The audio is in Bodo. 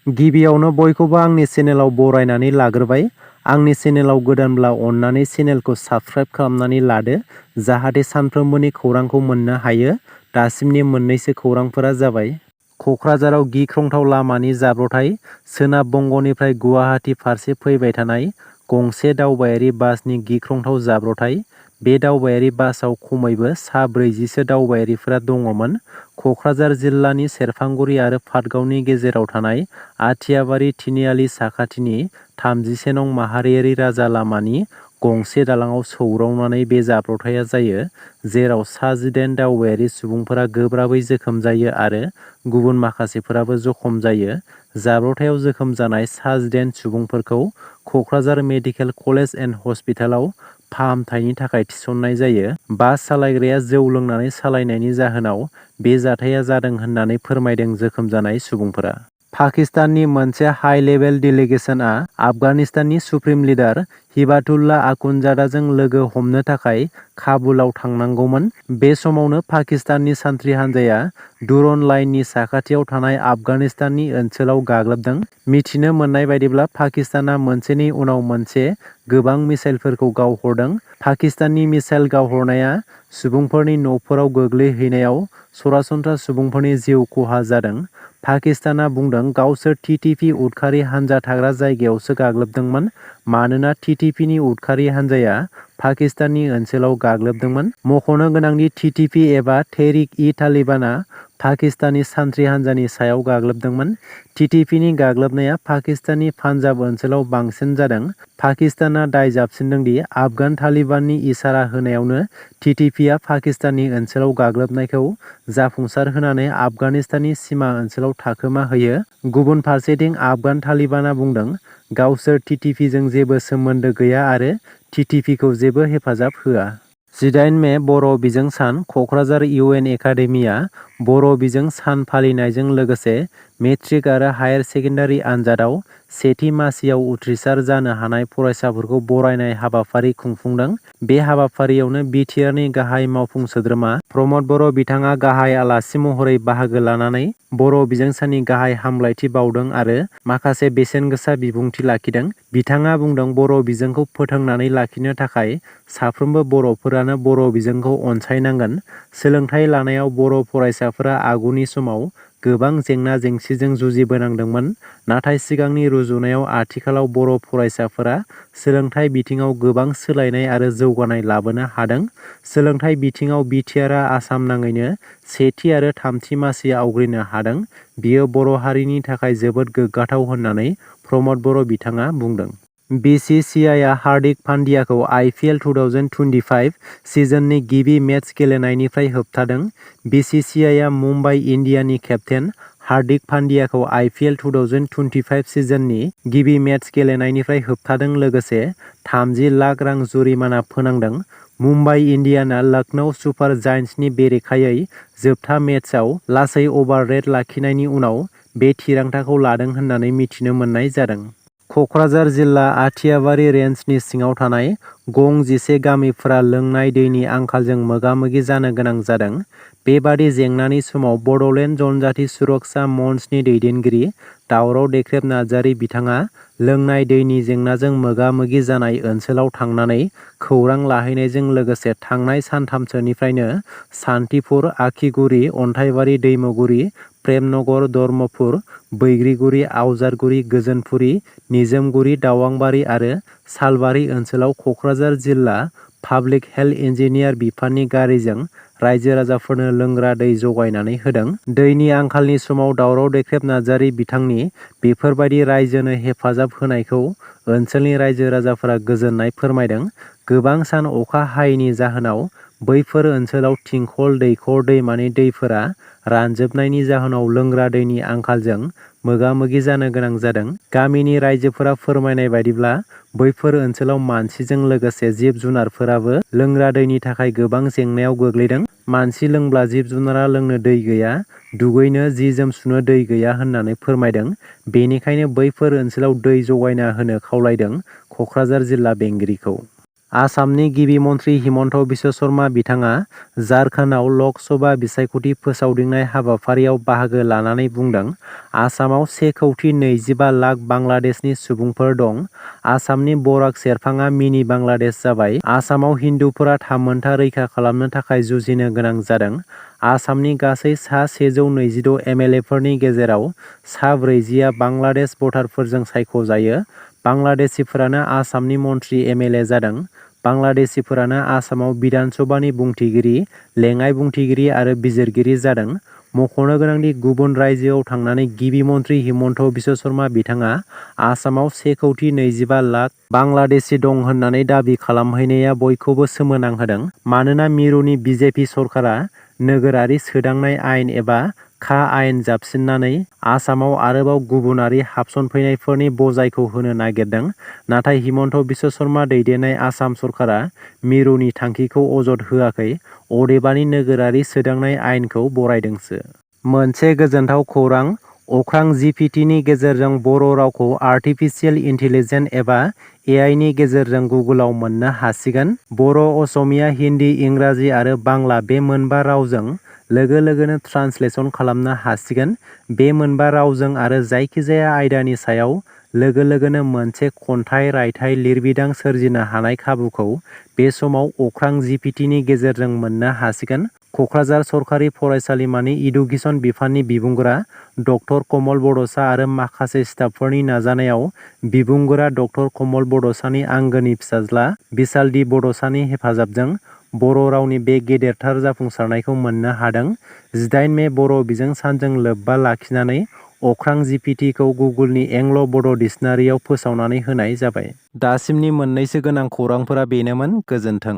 गिबियावनो बयखौबो आंनि चेनेलाव बरायनानै लाग्रोबाय। आंनि चेनेलाव गोदानब्ला अननानै चेनेलखौ साबस्क्राइब खालामनानै लादो जाहाथे सानफ्रोमबोनि खौरांखौ मोननो हायो। दासिमनि मोननैसो खौरांफोरा जाबाय। क'क्राझाराव गिख्रंथाव लामानि जाब्रथाय। सोनाब बंगनिफ्राय गुवाहाटि फारसे फैबाय थानाय गंसे दावबायारि बासनि गिख्रंथाव जाब्रथाय। बे दावबायारि बासआव खमैबो सा 40 दावबायारिफोरा दङमोन। क'क्राझार जिल्लानि सेरफांगुरि आरो पाटगावनि गेजेराव थानाय आथियाबारि तिनिआलि साखाथिनि 31 नं माहारियारि राजा लामानि गंसे दालांआव सौग्रावनानै बे जाब्रथाया जायो, जेराव सा 18 दावबायारि सुबुंफोरा गोब्राबै जोखोम जायो आरो गुबुन माखासेफोराबो जखम जायो। जाब्रथायाव जोखोम जानाय सा 18 सुबुंफोरखौ क'क्राझार मेडिकेल कलेज एन्ड हस्पिटालाव फाहामथायनि थाखाय थिसननाय जायो। बास सालायग्राया जौ लोंनानै सालायनायनि जाहोनाव बे जाथाया जादों होननानै फोरमायदों जोखोम जानाय सुबुंफोरा। पाकिस्ताननि मोनसे हाइ लेभेल डेलिगेसनआ आफगानिस्ताननि सुप्रिम लिडार हिबातुल्लाह आखुनजादाजों लोगो हमनो थाखाय काबुलाव थांनांगौमोन। बे समावनो पाकिस्ताननि सान्थ्रि हान्जाया दुरन लाइननि साखाथियाव थानाय आफगानिस्ताननि ओनसोलाव गाग्लोबदों। मिथिनो मोननाय बायदिब्ला पाकिस्तानआ मोनसेनि उनाव मोनसे गोबां मिसाइलफोरखौ गावहरदों। पाकिस्ताननि मिसाइल गावहरनाया सुबुंफोरनि न'फोराव गोग्लैहैनायाव सरासनस्रा सुबुंफोरनि जिउ खहा जादों। पाकिस्तानआ बुंदों गावसोर टिटिपि उदखारि हानजा थाग्रा जायगायावसो गाग्लोबदोंमोन मानोना टिटिपिनि उदखारि हानजाया पाकिस्ताननि ओनसोलाव गाग्लोबदोंमोन। मख'नो गोनांदि टिटिपि एबा तेहरिक-इ-तालिबानआ पाकिस्ताननि सान्थ्रि हान्जानि सायाव गाग्लोबदोंमोन। टिटिपिनि गाग्लोबनाया पाकिस्ताननि पान्जाब ओनसोलाव बांसिन जादों। पाकिस्तानआ दाय जाबसिनदों दि आफगान तालिबाननि इसारा होनायावनो टिटिपिआ पाकिस्ताननि ओनसोलाव गाग्लोबनायखौ जाफुंसार होनानै आफगानिस्ताननि सिमा ओनसोलाव थाखोमा होयो। गुबुन फारसेथिं आफगान तालिबानआ बुंदों गावसोर टिटिपिजों जेबो सोमोन्दो गैया आरो टिटिपिखौ जेबो हेफाजाब होआ। 18 मे बर' बिजों सान। क'क्राझार इउ एन एकाडेमिया बर' बिजों सान फालिनायजों लोगोसे मेट्रिक आरो हायार सेकेन्डारि आनजादाव सेथि मासियाव उथ्रिसार जानो हानाय फरायसाफोरखौ बरायनाय हाबाफारि खुंफुंदों। बे हाबाफारियावनो बिटिआरनि गाहाय मावफुं सोद्रोमा प्रमद बर' बिथाङा गाहाय आलासि महरै बाहागो लानानै बर' बिजों साननि गाहाय हामलायथि बावदों आरो माखासे बेसेन गोसा बिबुंथि लाखिदों। बिथाङा बुंदों बर' बिजोंखौ फोथांनानै लाखिनो थाखाय साफ्रोमबो बर'फोरानो बर' बिजोंखौ अनसायनांगोन। सोलोंथाइ लानायाव बर' फरायसाफोरा आगुनि समाव गोबां जेंना जेंसिजों जुजिबोनांदोंमोन, नाथाय सिगांनि रुजुनायाव आथिखालाव बर' फरायसाफोरा सोलोंथाइ बिथिङाव गोबां सोलायनाय आरो जौगानाय लाबोनो हादों। सोलोंथाइ बिथिङाव बिटिआरआ आसाम नाङैनो सेथि आरो थामथि मासि आवग्रिनो हादों। बियो बर' हारिनि थाखाय जोबोद गोग्गाथाव होननानै प्रमद बर' बिथाङा बुंदों। बिसिसिआइआ हार्दिक पान्ड्याखौ आइपिएल 2025 सिजननि गिबि मेच गेलेनायनिफ्राय होबथादों। बिसिसिआइआ मुम्बाइ इन्डियान्सनि केप्तेन हार्दिक पान्ड्याखौ आइपिएल 2025 सिजननि गिबि मेच गेलेनायनिफ्राय होबथादों लोगोसे 30 लाख रां जुरिमाना फोनांदों। मुम्बाइ इन्डियान्सआ लखनऊ सुपार जायन्ट्सनि बेरेखायै जोबथा मेचआव लासै अभार रेट लाखिनायनि उनाव बे थिरांथाखौ लादों होननानै मिथिनो मोननाय जादों। क'क्राझार जिल्ला आथियाबारि रेन्जनि सिङाव थानाय गं 11 गामिफोरा लोंनाय दैनि आंखालजों मोगा-मोगि जानो गोनां जादों। बेबादि जेंनानि समाव बड'लेण्ड जनजाति सुरक्षा मन्चनि दैदेनगिरि दावराव देख्रेब नार्जारि बिथाङा लोंनाय दैनि जेंनाजों मोगा-मोगि जानाय ओनसोलाव थांनानै खौरां लाहैनायजों लोगोसे थांनाय सानथामसोनिफ्रायनो सान्थिपुर, आखिगुरि, अन्थाइबारि, दैमुगुरि, प्रेमनगर, धर्मपुर, बैग्रिगुरि, आवजारगुरि, गोजोनपुरि, निजोमगुरि, दावगांबारि आरो सालबारि ओनसोलाव क'क्राझार जिल्ला पाब्लिक हेल्थ इन्जिनियार बिफाननि गारिजों रायजो-राजाफोरनो लोंग्रा दै जगायनानै होदों। दैनि आंखालनि समाव दावराव देख्रेब नार्जारि बिथांनि बेफोरबायदि रायजोनो हेफाजाब होनायखौ ओनसोलनि रायजो-राजाफोरा गोजोननाय फोरमायदों। गोबां सान अखा हायैनि जाहोनाव बैफोर ओनसोलाव थिंखल दैखर दैमानि दैफोरा रानजोबनायनि जाहोनाव लोंग्रा दैनि आंखालजों मोगा-मोगि जानो गोनां जादों। गामिनि रायजोफोरा फोरमायनाय बायदिब्ला बैफोर ओनसोलाव मानसिजों लोगोसे जिब-जुनारफोराबो लोंग्रा दैनि थाखाय गोबां जेंनायाव गोग्लैदों। मानसि लोंब्ला जिब-जुनारा लोंनो दै गैया, दुगैनो, जि-जोम सुनो दै गैया होननानै फोरमायदों। बेनिखायनो बैफोर ओनसोलाव दै जगायना होनो खावलायदों क'क्राझार जिल्ला बेंगिरिखौ। आसामनि गिबि मन्थ्रि हिमन्त बिश्व शर्मा बिथाङा झारखन्डआव लक सभा बिसायख'थि फोसावदिंनाय हाबाफारियाव बाहागो लानानै बुंदों, आसामाव 1,25 लाख बांलादेशनि सुबुंफोर दं। आसामनि बराक सेरफाङा मिनि बांलादेश जाबाय। आसामाव हिन्दुफोरा थामोनथा रैखा खालामनो थाखाय जुजिनो गोनां जादों। आसामनि गासै सा 126 एमएलएफोरनि गेजेराव सा 40आ बांलादेश भटारफोरजों सायख'जायो। बांलादेशिफोरानो आसामनि मन्थ्रि एमएलए जादों। बांलादेशिफोरानो आसामाव बिधान सभानि बुंथिगिरि, लेङाइ बुंथिगिरि आरो बिजिरगिरि जादों। मख'नो गोनांदि गुबुन रायजोआव थांनानै गिबि मन्थ्रि हिमन्त बिश्व शर्मा बिथाङा आसामाव 1,25 लाख बांलादेशी दं होननानै दाबि खालामहैनाया बयखौबो सोमोनांहोदों। मानोना मिरुनि बिजेपि सरकारा नोगोरारि सोदांनाय आयेन एबा खा आयेन जाबसिननानै आसामाव आरोबाव गुबुनारि हाबसनफैनायफोरनि बजायखौ होनो नागिरदों। नाथाय हिमन्त बिश्व शर्मा दैदेननाय आसाम सरकारा मिरुनि थांखिखौ अजद होआखै, अदेबानि नोगोरारि सोदांनाय आयेनखौ बरायदोंसो। मोनसे गोजोनथाव खौरां, अख्रां जिपिटिनि गेजेरजों बर' रावखौ आर्टिफिशियेल इन्टेलिजेन्स एबा एआइनि गेजेरजों गुगोलाव मोननो हासिगोन। बर', असमिया, हिन्दी, इंराजि आरो बांला बे मोनबा रावजों लोगो लोगोनो ट्रान्सलेसन खालामनो हासिगोन। बे मोनबा रावजों आरो जायखिजाया आयदानि सायाव लोगो लोगोनो मोनसे खन्थाइ, रायथाइ, लिरबिदां सोरजिनो हानाय खाबुखौ बे समाव अख्रां जिपिटिनि गेजेरजों मोननो हासिगोन। कक्राझार सरकारि फरायसालिमानि इडुकेसन बिफाननि बिबुंगोरा डक्टर कमल बड'सा आरो माखासे स्टाफफोरनि नाजानायाव बिबुंगोरा डक्टर कमल बड'सानि आंगोनि फिसाज्ला बिशाल बड'सानि हेफाजाबजों बर' रावनि बे गेदेरथार जाफुंसारनायखौ मोननो हादों। 18 मे बर' बिजों सानजों लोब्बा लाखिनानै अख्रां जिपिटिखौ गुगोलनि एंग्ल' बड' डिक्सनारियाव फोसावनानै होनाय जाबाय। दासिमनि मोननैसो गोनां खौरांफोरा बेनोमोन। गोजोन्थों।